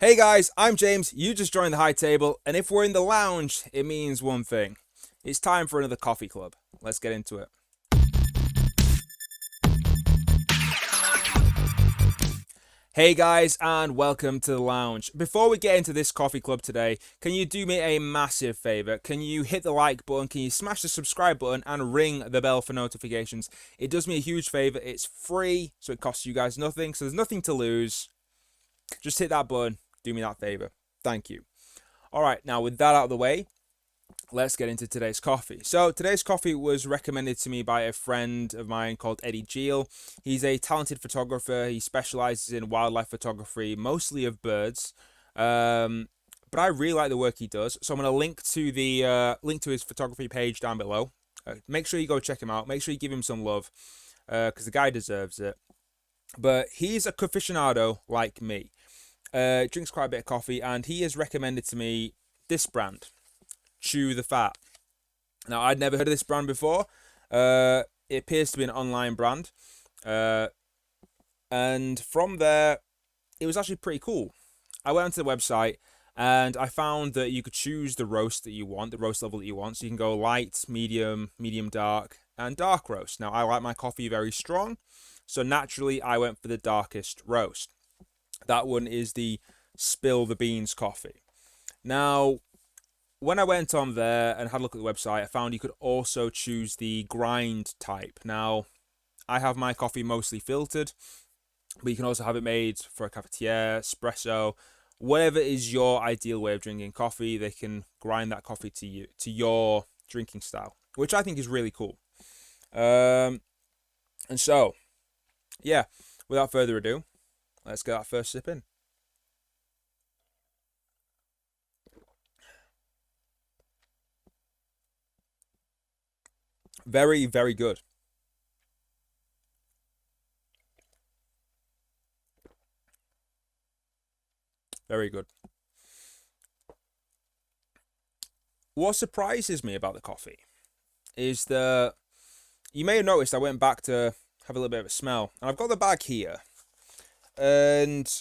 Hey guys, I'm James. You just joined the high table, and if we're in the lounge, it means one thing. It's time for another coffee club. Let's get into it. Hey guys, and welcome to the lounge. Before we get into this coffee club today, can you do me a massive favor? Can you hit the like button? Can you smash the subscribe button and ring the bell for notifications? It does me a huge favor. It's free, so it costs you guys nothing, so there's nothing to lose. Just hit that button. Do me that favor. Thank you. All right, now with that out of the way, let's get into today's coffee. So today's coffee was recommended to me by a friend of mine called Eddie Geel. He's a talented photographer. He specializes in wildlife photography, mostly of birds. But I really like the work he does. So I'm going to link to his photography page down below. Make sure you go check him out. Make sure you give him some love because the guy deserves it. But he's a aficionado like me. Drinks quite a bit of coffee, and he has recommended to me this brand, Chew the Fat. Now, I'd never heard of this brand before. It appears to be an online brand. And from there, it was actually pretty cool. I went onto the website and I found that you could choose the roast that you want, the roast level that you want. So you can go light, medium, medium dark, and dark roast. Now, I like my coffee very strong. So naturally, I went for the darkest roast. That one is the Spill the Beans coffee. Now, when I went on there and had a look at the website, I found you could also choose the grind type. Now, I have my coffee mostly filtered, but you can also have it made for a cafetiere, espresso, whatever is your ideal way of drinking coffee. They can grind that coffee to your drinking style, which I think is really cool. And so, yeah, without further ado, let's get that first sip in. Very, very good. Very good. What surprises me about the coffee is that you may have noticed I went back to have a little bit of a smell. And I've got the bag here. And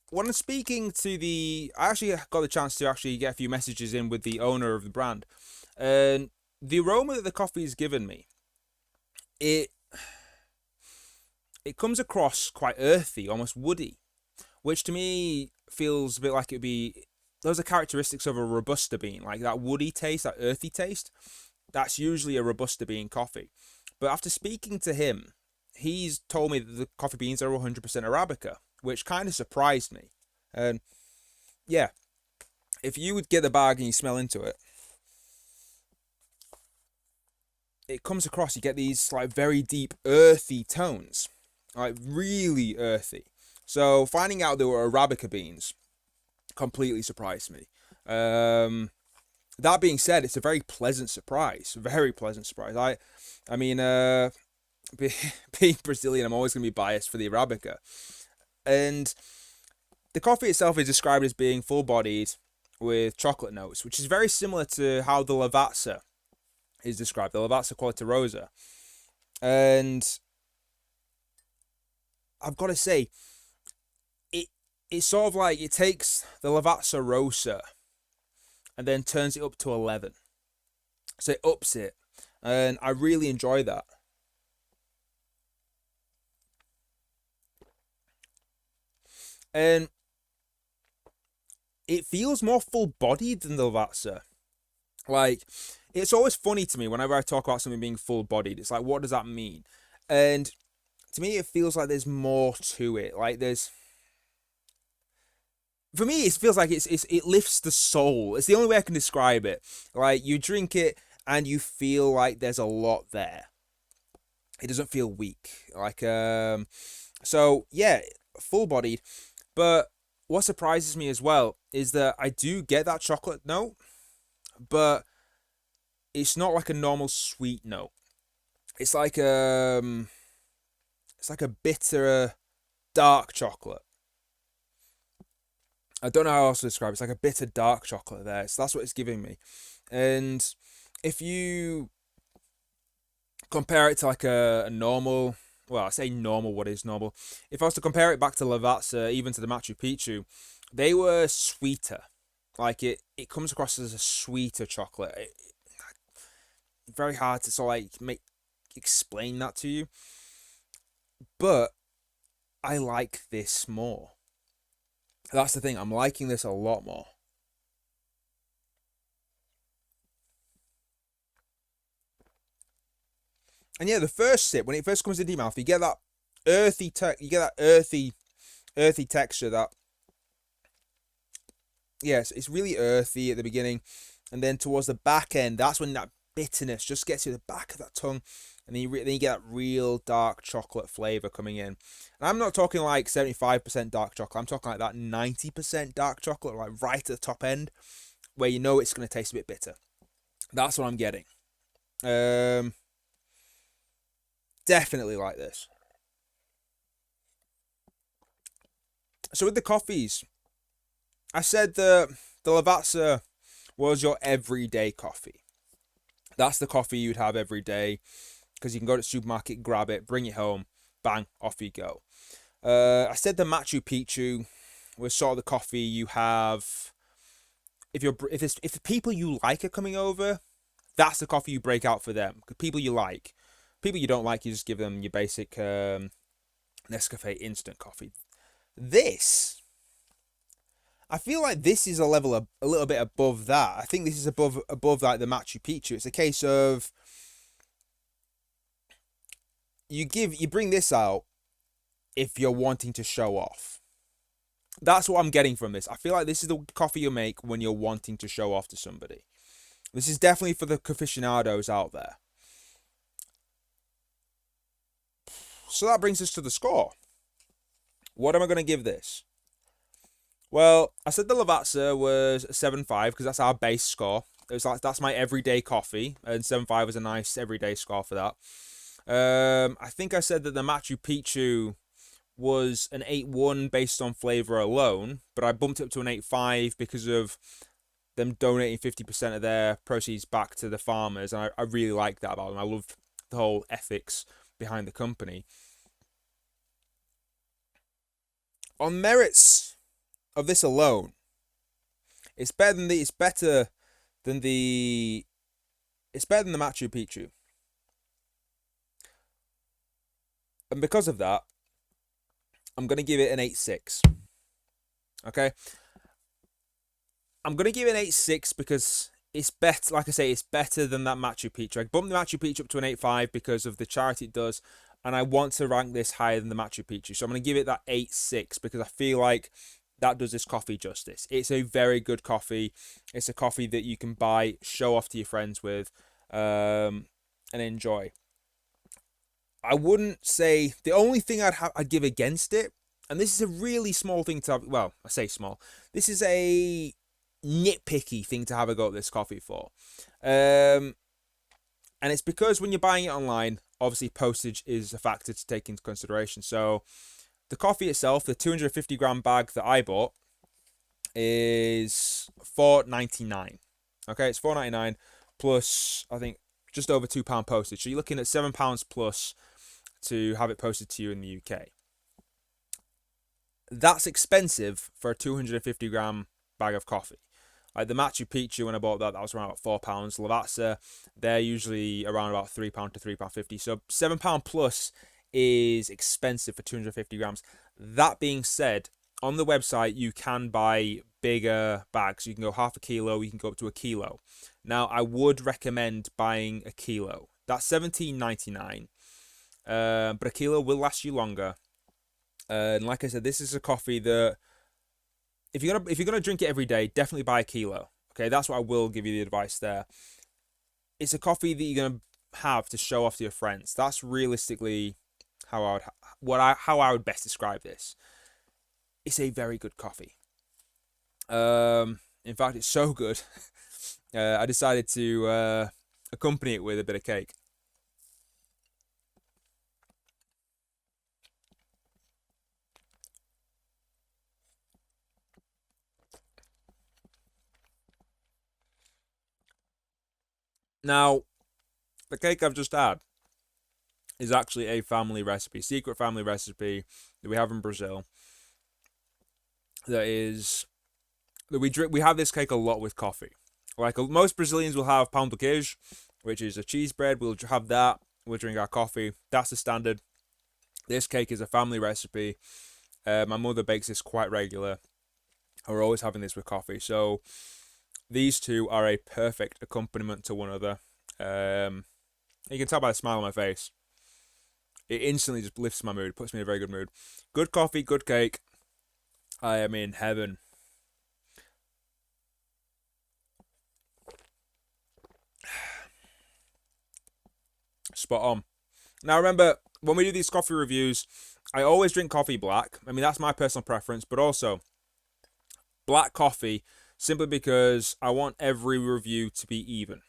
when I'm speaking to I actually got the chance to actually get a few messages in with the owner of the brand. And the aroma that the coffee has given me, it comes across quite earthy, almost woody, which to me feels a bit like it'd be. Those are characteristics of a Robusta bean, like that woody taste, that earthy taste. That's usually a Robusta bean coffee. But after speaking to him, he's told me that the coffee beans are 100% Arabica, which kind of surprised me. And yeah, if you would get the bag and you smell into it, it comes across, you get these like very deep earthy tones, like really earthy. So finding out there were Arabica beans completely surprised me. That being said, it's a very pleasant surprise. Very pleasant surprise. I mean, being Brazilian, I'm always going to be biased for the Arabica. And the coffee itself is described as being full-bodied with chocolate notes, which is very similar to how the Lavazza is described, the Lavazza Qualitarosa. And I've got to say, it's sort of like it takes the Lavazza Rosa and then turns it up to 11. So it ups it. And I really enjoy that. And it feels more full-bodied than the Lavazza. Like, it's always funny to me whenever I talk about something being full-bodied. It's like, what does that mean? And to me, it feels like there's more to it. Like, for me, it feels like it lifts the soul. It's the only way I can describe it. Like, you drink it and you feel like there's a lot there. It doesn't feel weak. So yeah, full-bodied. But what surprises me as well is that I do get that chocolate note, but it's not like a normal sweet note. It's like a bitter dark chocolate. I don't know how else to describe it. It's like a bitter dark chocolate there. So that's what it's giving me. And if you compare it to like a normal well, I say normal, what is normal. If I was to compare it back to Lavazza, even to the Machu Picchu, they were sweeter. Like it comes across as a sweeter chocolate. Very hard to sort of like explain that to you, but I like this more. That's the thing. I'm liking this a lot more. And yeah, the first sip when it first comes into your mouth, you get that earthy texture. That yes, it's really earthy at the beginning, and then towards the back end, that's when that bitterness just gets to the back of that tongue, and then you get that real dark chocolate flavor coming in. And I'm not talking like 75% dark chocolate. I'm talking like that 90% dark chocolate, like right at the top end, where you know it's going to taste a bit bitter. That's what I'm getting. Definitely like this. So with the coffees, I said the Lavazza was your everyday coffee. That's the coffee you'd have every day because you can go to the supermarket, grab it, bring it home, bang, off you go. I said the Machu Picchu was sort of the coffee you have if the people you like are coming over, that's the coffee you break out for them. People you like, people you don't like, you just give them your basic Nescafe instant coffee. This, I feel like this is a little bit above that. I think this is above like the Machu Picchu. It's a case of you bring this out if you're wanting to show off. That's what I'm getting from this. I feel like this is the coffee you make when you're wanting to show off to somebody. This is definitely for the aficionados out there. So that brings us to the score. What am I going to give this? Well, I said the Lavazza was a 7.5 because that's our base score. It was like that's my everyday coffee, and 7.5 was a nice everyday score for that. I think I said that the Machu Picchu was an 8.1 based on flavor alone, but I bumped it up to an 8.5 because of them donating 50% of their proceeds back to the farmers, and I really like that about them. I love the whole ethics behind the company. On merits of this alone, it's better than the Machu Picchu, and because of that, I'm gonna give it an 8.6. Okay, I'm gonna give it an 8.6 because it's better. Like I say, it's better than that Machu Picchu. I bumped the Machu Picchu up to an 8.5 because of the charity it does, and I want to rank this higher than the Machu Picchu. So I'm gonna give it that 8.6 because I feel like that does this coffee justice. It's a very good coffee. It's a coffee that you can buy, show off to your friends with, and enjoy. I wouldn't say the only thing I'd give against it, and this is a really small thing to have. Well, I say small. This is a nitpicky thing to have a go at this coffee for, and it's because when you're buying it online, obviously postage is a factor to take into consideration. So the coffee itself, the 250-gram bag that I bought, is $4.99. Okay, it's $4.99 plus I think just over £2 postage. So you're looking at £7 plus to have it posted to you in the UK. That's expensive for a 250-gram bag of coffee. Like the Machu Picchu, when I bought that was around about £4. Lavazza, they're usually around about £3 to £3.50. So £7 plus is expensive for 250 grams. That being said, on the website you can buy bigger bags. You can go half a kilo, you can go up to a kilo. Now I would recommend buying a kilo. That's $17.99. But a kilo will last you longer. And like I said, this is a coffee that if you're gonna drink it every day, definitely buy a kilo. Okay, that's what I will give you the advice there. It's a coffee that you're gonna have to show off to your friends. That's realistically how I would best describe this. It's a very good coffee. In fact, it's so good. I decided to accompany it with a bit of cake. Now, the cake I've just had, is actually a family recipe, secret family recipe that we have in Brazil. We have this cake a lot with coffee. Like most Brazilians will have pão de queijo, which is a cheese bread. We'll have that. We'll drink our coffee. That's the standard. This cake is a family recipe. My mother bakes this quite regular. We're always having this with coffee. So these two are a perfect accompaniment to one another. You can tell by the smile on my face. It instantly just lifts my mood, puts me in a very good mood. Good coffee, good cake. I am in heaven. Spot on. Now remember, when we do these coffee reviews, I always drink coffee black. I mean, that's my personal preference, but also black coffee simply because I want every review to be even.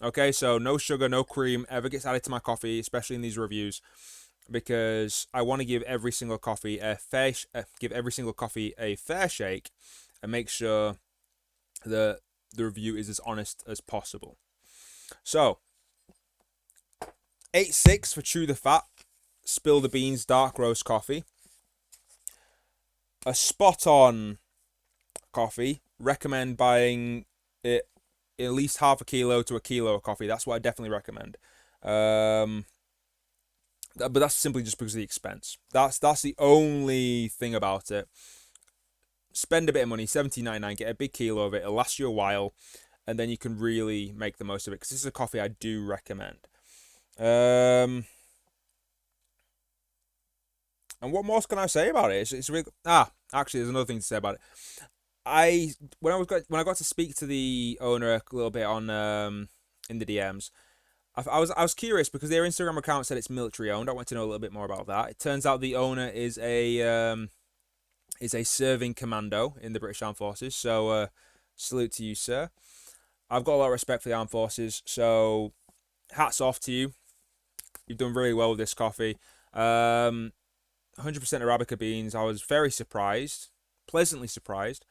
Okay, so no sugar, no cream ever gets added to my coffee, especially in these reviews, because I want to give every single coffee a fair shake, and make sure that the review is as honest as possible. So 8.6 for Chew the Fat, Spill the Beans dark roast coffee. A spot on coffee. Recommend buying it at least half a kilo to a kilo of coffee. That's what I definitely recommend. But that's simply just because of the expense. That's the only thing about it. Spend a bit of money, $17.99, get a big kilo of it. It'll last you a while, and then you can really make the most of it. Because this is a coffee I do recommend. And what more can I say about it? It's really actually, there's another thing to say about it. When I got to speak to the owner a little bit on in the DMs, I was curious because their Instagram account said it's military owned. I want to know a little bit more about that. It turns out the owner is a serving commando in the British Armed Forces. So salute to you, sir. I've got a lot of respect for the armed forces. So hats off to you. You've done really well with this coffee. 100% Arabica beans. I was very surprised, pleasantly surprised.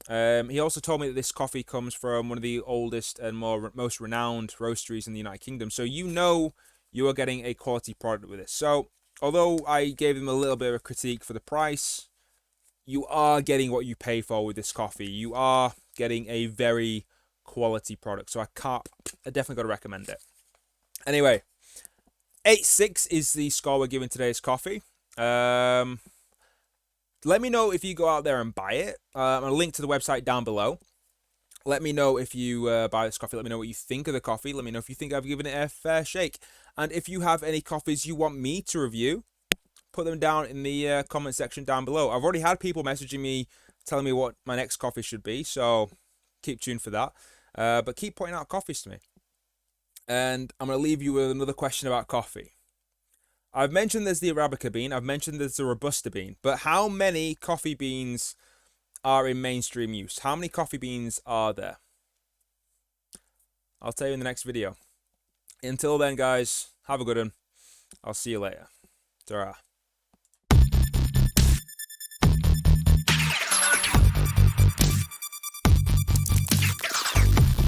He also told me that this coffee comes from one of the oldest and most renowned roasteries in the United Kingdom. So you know you are getting a quality product with this. So although I gave him a little bit of a critique for the price, you are getting what you pay for with this coffee. You are getting a very quality product. So I definitely got to recommend it. Anyway, 8.6 is the score we're giving today's coffee. Let me know if you go out there and buy it. I'll link to the website down below. Let me know if you buy this coffee. Let me know what you think of the coffee. Let me know if you think I've given it a fair shake. And if you have any coffees you want me to review, put them down in the comment section down below. I've already had people messaging me telling me what my next coffee should be, so keep tuned for that. But keep pointing out coffees to me. And I'm going to leave you with another question about coffee. I've mentioned there's the Arabica bean. I've mentioned there's the Robusta bean. But how many coffee beans are in mainstream use? How many coffee beans are there? I'll tell you in the next video. Until then, guys, have a good one. I'll see you later. Ta-ra.